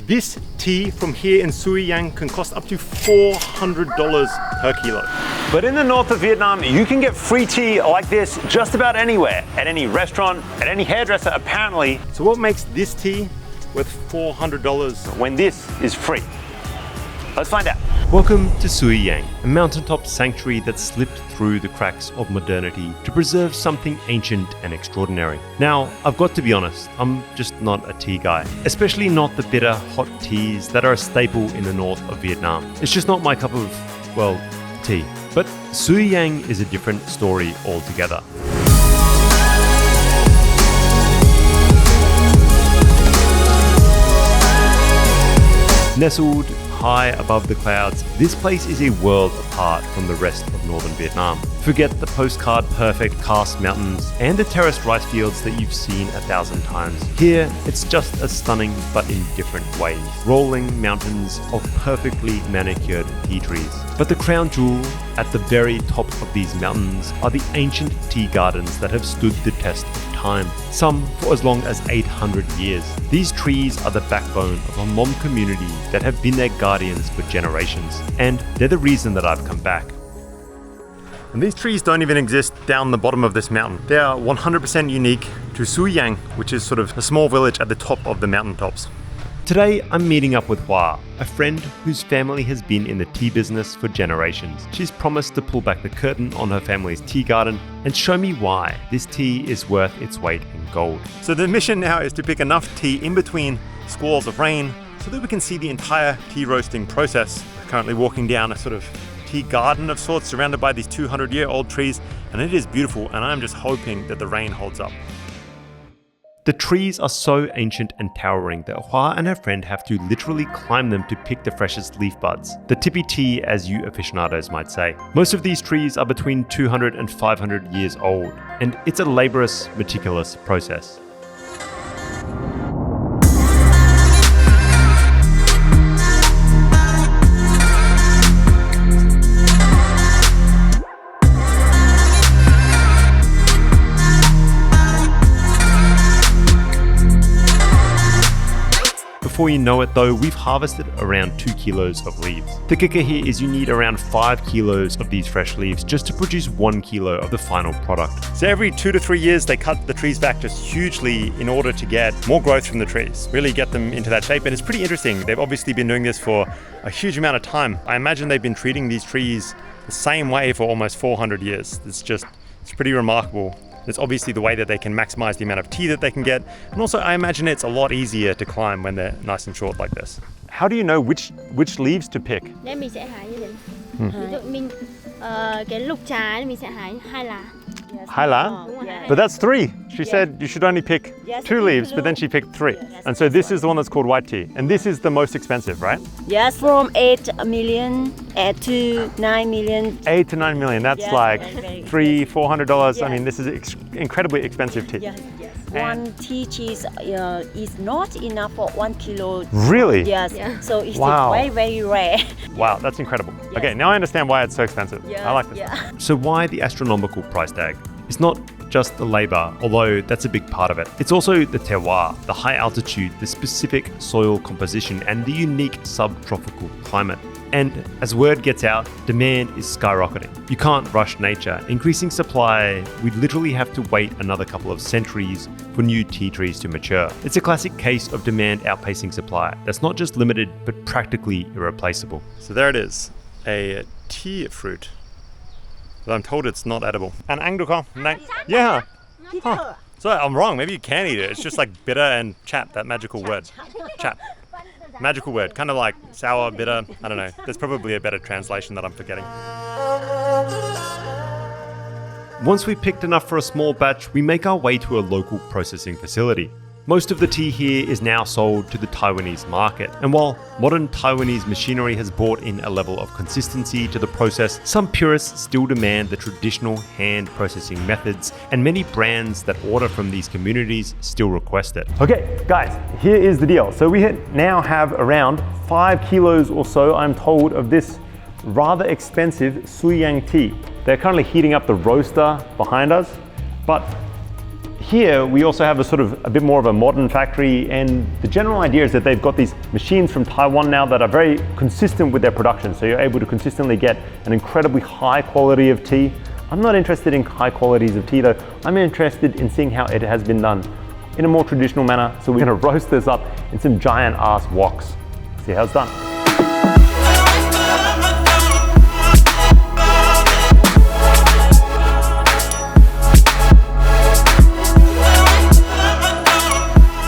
This tea from here in Suối Giàng can cost up to $400 per kilo. But in the north of Vietnam, you can get free tea like this just about anywhere, at any restaurant, at any hairdresser, apparently. So what makes this tea worth $400 when this is free? Let's find out. Welcome to Suối Giàng, a mountaintop sanctuary that slipped through the cracks of modernity to preserve something ancient and extraordinary. Now, I've got to be honest, I'm just not a tea guy, especially not the bitter, hot teas that are a staple in the north of Vietnam. It's just not my cup of, well, tea. But Suối Giàng is a different story altogether. Nestled high above the clouds, this place is a world apart from the rest of northern Vietnam. Forget the postcard perfect karst mountains and the terraced rice fields that you've seen 1,000 times. Here, it's just as stunning but in different ways. Rolling mountains of perfectly manicured tea trees. But the crown jewel at the very top of these mountains are the ancient tea gardens that have stood the test of time, some for as long as 800 years. These trees are the backbone of a Hmong community that have been their guardians for generations, and they're the reason that I've come back. And these trees don't even exist down the bottom of this mountain. They are 100% unique to Suối Giàng, which is sort of a small village at the top of the mountaintops. Today, I'm meeting up with Hoa, a friend whose family has been in the tea business for generations. She's promised to pull back the curtain on her family's tea garden and show me why this tea is worth its weight in gold. So the mission now is to pick enough tea in between squalls of rain so that we can see the entire tea roasting process. We're currently walking down a sort of tea garden of sorts surrounded by these 200-year-old trees, and it is beautiful, and I'm just hoping that the rain holds up. The trees are so ancient and towering that Hoa and her friend have to literally climb them to pick the freshest leaf buds. The tippy tea, as you aficionados might say. Most of these trees are between 200 and 500 years old, and it's a laborious, meticulous process. Before you know it though, we've harvested around 2 kilos of leaves. The kicker here is you need around 5 kilos of these fresh leaves just to produce 1 kilo of the final product. So every 2 to 3 years they cut the trees back just hugely in order to get more growth from the trees, really get them into that shape. And it's pretty interesting. They've obviously been doing this for a huge amount of time. I imagine they've been treating these trees the same way for almost 400 years. It's pretty remarkable. It's obviously the way that they can maximize the amount of tea that they can get. And also I imagine it's a lot easier to climb when they're nice and short like this. How do you know which leaves to pick? Mình sẽ hái như thế. Ví dụ mình cái lục trà mình sẽ hái 2 lá. Hai lá? But that's 3. She said you should only pick 2 leaves, but then she picked 3. And so this is the one that's called white tea. And this is the most expensive, right? Yes, from 8 million to 9 million. 8 to 9 million, that's like $300-400. I mean, this is incredibly expensive tea. Yes. One tea cheese is not enough for 1 kilo. Really? Yes, so it's Wow. very, very rare. Wow, that's incredible. Okay, now I understand why it's so expensive. I like this. So why the astronomical price tag? It's not just the labor, although that's a big part of it. It's also the terroir, the high altitude, the specific soil composition, and the unique subtropical climate. And as word gets out, demand is skyrocketing. You can't rush nature. Increasing supply, we'd literally have to wait another couple of centuries for new tea trees to mature. It's a classic case of demand outpacing supply. That's not just limited, but practically irreplaceable. So there it is, a tea fruit. But I'm told it's not edible. And Anh được không? Yeah. Huh. So I'm wrong, maybe you can eat it. It's just like bitter and chap, that magical word. Chap. Magical word, kind of like sour, bitter, I don't know. There's probably a better translation that I'm forgetting. Once we've picked enough for a small batch, we make our way to a local processing facility. Most of the tea here is now sold to the Taiwanese market, and while modern Taiwanese machinery has brought in a level of consistency to the process, some purists still demand the traditional hand processing methods, and many brands that order from these communities still request it. Okay, guys, here is the deal. So we now have around 5 kilos or so, I'm told, of this rather expensive Suối Giàng tea. They're currently heating up the roaster behind us, but here we also have a bit more of a modern factory, and the general idea is that they've got these machines from Taiwan now that are very consistent with their production. So you're able to consistently get an incredibly high quality of tea. I'm not interested in high qualities of tea though. I'm interested in seeing how it has been done in a more traditional manner. So we're going to roast this up in some giant ass woks. See how it's done.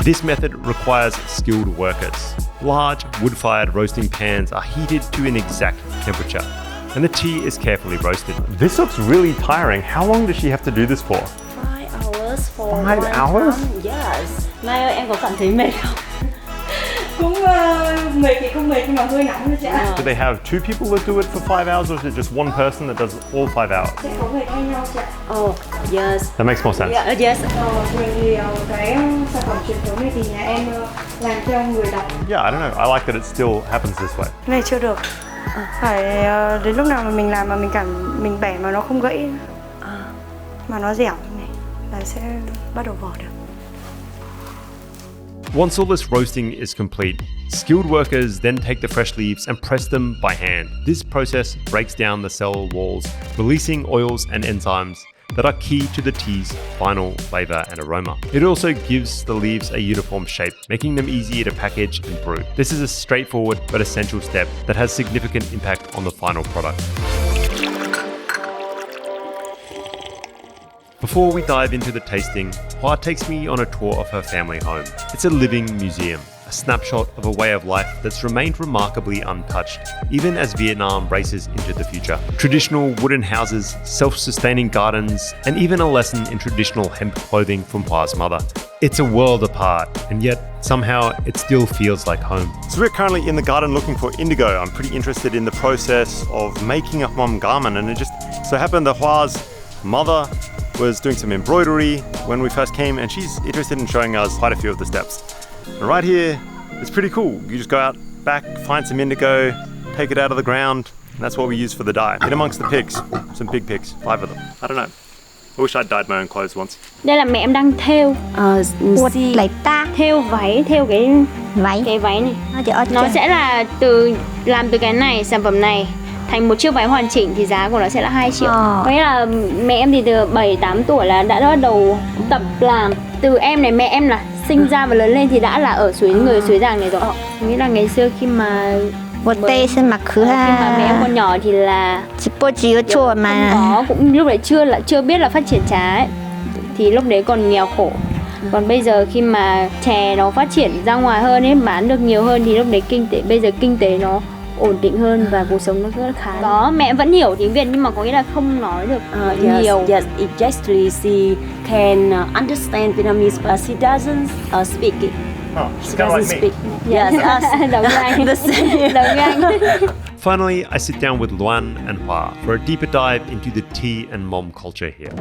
This method requires skilled workers. Large wood-fired roasting pans are heated to an exact temperature, and the tea is carefully roasted. This looks really tiring. How long does she have to do this for? 5 hours for 5 one hours? time. Yes. Mai ơi, em có cảm thấy mệt không? Cũng mệt thì không mệt nhưng mà hơi nóng thôi chị ạ. Do they have two people that do it for 5 hours, or is it just one person that does all 5 hours? Sẽ có người thay nhau chị ạ. Oh, yes. That makes more sense. Yeah, yes. Thường thì cái sản phẩm truyền thống này thì nhà em làm theo người đọc. Yeah, I don't know. I like that it still happens this way. Này chưa được. Phải đến lúc nào mà mình làm mà mình bẻ mà nó không gãy, mà nó dẻo này là sẽ bắt đầu vỏ được. Once all this roasting is complete, skilled workers then take the fresh leaves and press them by hand. This process breaks down the cell walls, releasing oils and enzymes that are key to the tea's final flavor and aroma. It also gives the leaves a uniform shape, making them easier to package and brew. This is a straightforward but essential step that has significant impact on the final product. Before we dive into the tasting, Hoa takes me on a tour of her family home. It's a living museum, a snapshot of a way of life that's remained remarkably untouched, even as Vietnam races into the future. Traditional wooden houses, self-sustaining gardens, and even a lesson in traditional hemp clothing from Hoa's mother. It's a world apart, and yet somehow it still feels like home. So we're currently in the garden looking for indigo. I'm pretty interested in the process of making a Hmong garment, and it just so happened that Hoa's mother was doing some embroidery when we first came, and she's interested in showing us quite a few of the steps. And right here, it's pretty cool. You just go out back, find some indigo, take it out of the ground, and that's what we use for the dye. In amongst the pigs, some big pigs, 5 of them. I don't know. I wish I'd dyed my own clothes once. Đây là mẹ em đang thêu. Lấy ta Thêu váy, thêu cái váy này. Nó sẽ là làm từ cái này, sản phẩm này thành một chiếc váy hoàn chỉnh thì giá của nó sẽ là 2 triệu. Có nghĩa là mẹ em thì từ 7-8 tuổi là đã bắt đầu tập làm. Từ em này, mẹ em là sinh ra và lớn lên thì đã là ở người Suối Giàng này rồi. Nghĩa là ngày xưa khi mà tê xin mặc khứ khi mà mẹ em còn nhỏ thì là cũng lúc đấy chưa biết là phát triển trà ấy. Thì lúc đấy còn nghèo khổ. Còn bây giờ khi mà chè nó phát triển ra ngoài hơn ấy, bán được nhiều hơn thì lúc đấy bây giờ kinh tế nó ổn định hơn và cuộc sống nó rất khá. Đó, mẹ vẫn hiểu tiếng Việt nhưng mà có nghĩa là không nói được nhiều. Yes, exactly. She can understand Vietnamese, but she doesn't speak it. Oh, she's kind of like me. Yes, us. Đồng anh. Đồng anh. Finally, I sit down with Luan and Hoa for a deeper dive into the tea and Hmong culture here.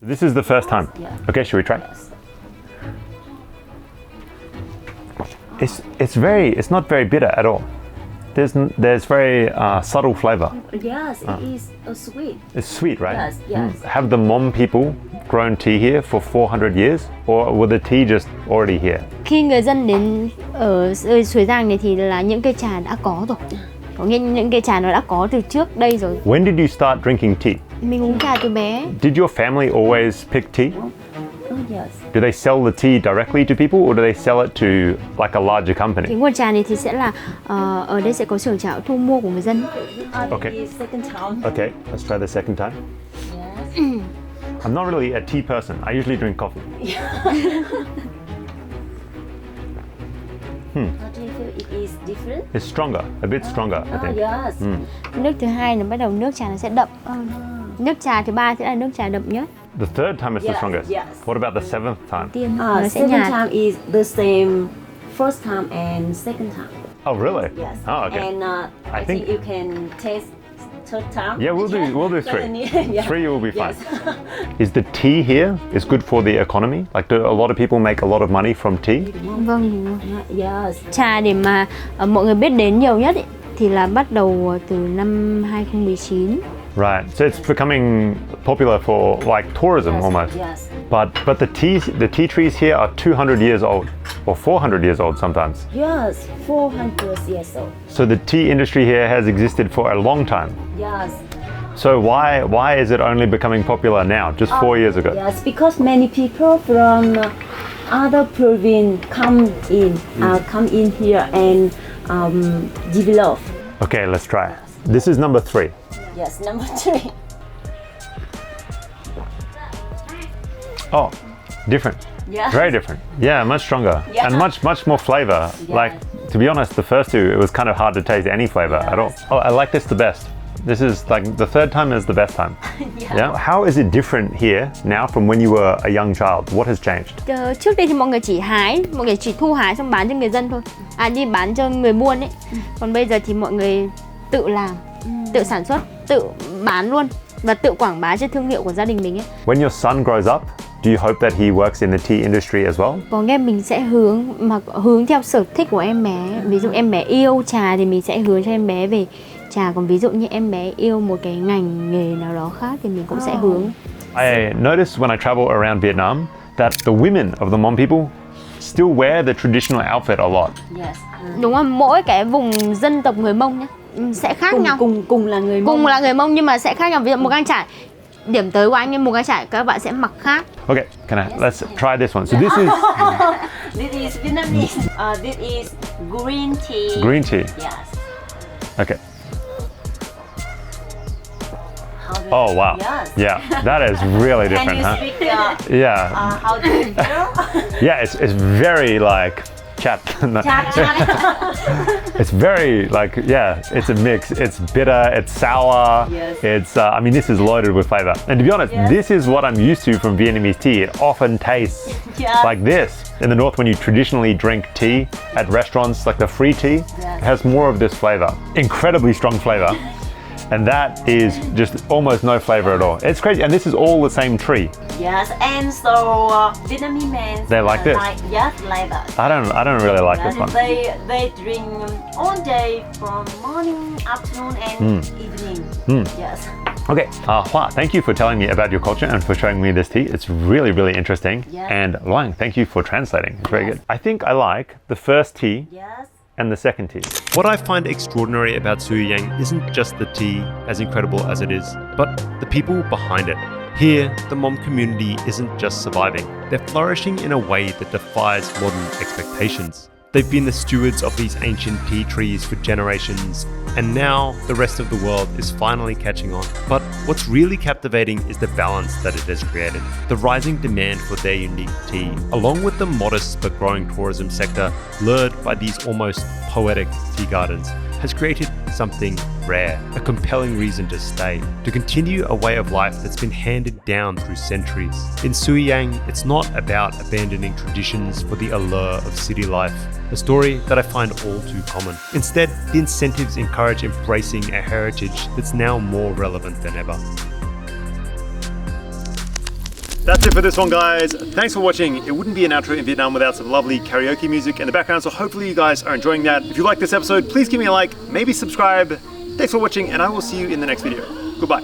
This is the first time. Yeah. Okay, should we try? Yes. It's not very bitter at all. There's very subtle flavor. Yes, it is sweet. It's sweet, right? Yes, yes. Have the Hmong people grown tea here for 400 years, or was the tea just already here? Khi người dân đến ở Suối Giàng này thì là những cây trà đã có rồi. Có nghĩa những cây trà nó đã có từ trước đây rồi. When did you start drinking tea? Mình uống trà từ bé. Did your family always pick tea? Oh, yes. Do they sell the tea directly to people, or do they sell it to like a larger company? Cái nguồn trà này thì sẽ là ở đây sẽ có xưởng trà thu mua của người dân. Okay. The second time. Okay, let's try the second time. Yes. I'm not really a tea person. I usually drink coffee. How do you feel it is different? It's stronger, a bit stronger, I think. Yes. Nước thứ hai là bắt đầu nước trà nó sẽ đậm. Nước trà thứ ba sẽ là nước trà đậm nhất. The third time is the Yes, strongest. yes. What about the 7th time? Tiên nó sẽ Second nhạt. time is the same first time and second time. Oh, really? Yes. Oh, okay. And I think you can taste third time? Yeah, we'll do 3. Yeah. 3 will be fine. Yes. Is the tea here is good for the economy? Like, do a lot of people make a lot of money from tea? Vâng. Yes. Trà để mà mọi người biết đến nhiều nhất ý, thì là bắt đầu từ năm 2019. Right. So it's becoming popular for like tourism almost. Yes. But the tea trees here are 200 years old or 400 years old sometimes. Yes, 400 years old. So the tea industry here has existed for a long time. Yes. So why is it only becoming popular now, just 4 years ago? Yes, because many people from other province come in here and develop. Okay, let's try. This is number 3. Yes, number 3. Oh, different. Yeah. Very different. Yeah, much stronger. Yeah. And much more flavor. Yeah. Like, to be honest, the first 2, it was kind of hard to taste any flavor at all. Oh, I like this the best. This is like the 3rd time is the best time. Yeah. How is it different here now from when you were a young child? What has changed? Trước đây thì mọi người chỉ thu hái xong bán cho người dân thôi. Đi bán cho người buôn ấy. Còn bây giờ thì mọi người tự làm, tự sản xuất, tự bán luôn và tự quảng bá cho thương hiệu của gia đình mình ấy. When your son grows up, do you hope that he works in the tea industry as well? Có nghe mình sẽ hướng theo sở thích của em bé. Ví dụ em bé yêu trà thì mình sẽ hướng cho em bé về trà, còn ví dụ như em bé yêu một cái ngành nghề nào đó khác thì mình cũng sẽ hướng. I noticed when I travel around Vietnam that the women of the Hmong people still wear the traditional outfit a lot. Yes. Đúng không? Mỗi cái vùng dân tộc người Mông nhé sẽ khác nhau. Cùng là người Mông. Cùng là người Mông nhưng mà sẽ khác nhau. Ví dụ một gang trải, điểm tới của anh như một gang trải các bạn sẽ mặc khác. Okay, let's try this one. So this is This is Vietnamese. This is green tea. green tea. Yes. Okay. How do Oh wow. Yes. Yeah, that is really Can different, you huh? speak? Yeah. How do you feel? Yeah, it's very like chat. It's very like, yeah, it's a mix. It's bitter, it's sour. Yes. It's I mean, this is loaded with flavor. And to be honest, Yes. this is what I'm used to from Vietnamese tea. It often tastes Yes. like this. In the north, when you traditionally drink tea at restaurants, like the free tea, it has more of this flavor. Incredibly strong flavor. And that is just almost no flavor at all. It's crazy. And this is all the same tree. Yes, and so Vietnamese men They like this? like that. I don't really like this one. They drink all day from morning, afternoon, and evening. Yes. Okay, Hua, thank you for telling me about your culture and for showing me this tea. It's really, really interesting. Yes. And Loang, thank you for translating. It's very good. I think I like the first tea Yes. and the second tea. What I find extraordinary about Suối Giàng isn't just the tea, as incredible as it is, but the people behind it. Here, the Hmong community isn't just surviving, they're flourishing in a way that defies modern expectations. They've been the stewards of these ancient tea trees for generations, and now the rest of the world is finally catching on. But what's really captivating is the balance that it has created. The rising demand for their unique tea, along with the modest but growing tourism sector, lured by these almost poetic tea gardens, has created something rare, a compelling reason to stay, to continue a way of life that's been handed down through centuries. In Suối Giàng, it's not about abandoning traditions for the allure of city life, a story that I find all too common. Instead, the incentives encourage embracing a heritage that's now more relevant than ever. That's it for this one, guys. Thanks for watching. It wouldn't be an outro in Vietnam without some lovely karaoke music in the background, so hopefully you guys are enjoying that. If you like this episode, please give me a like, maybe subscribe. Thanks for watching, and I will see you in the next video. Goodbye.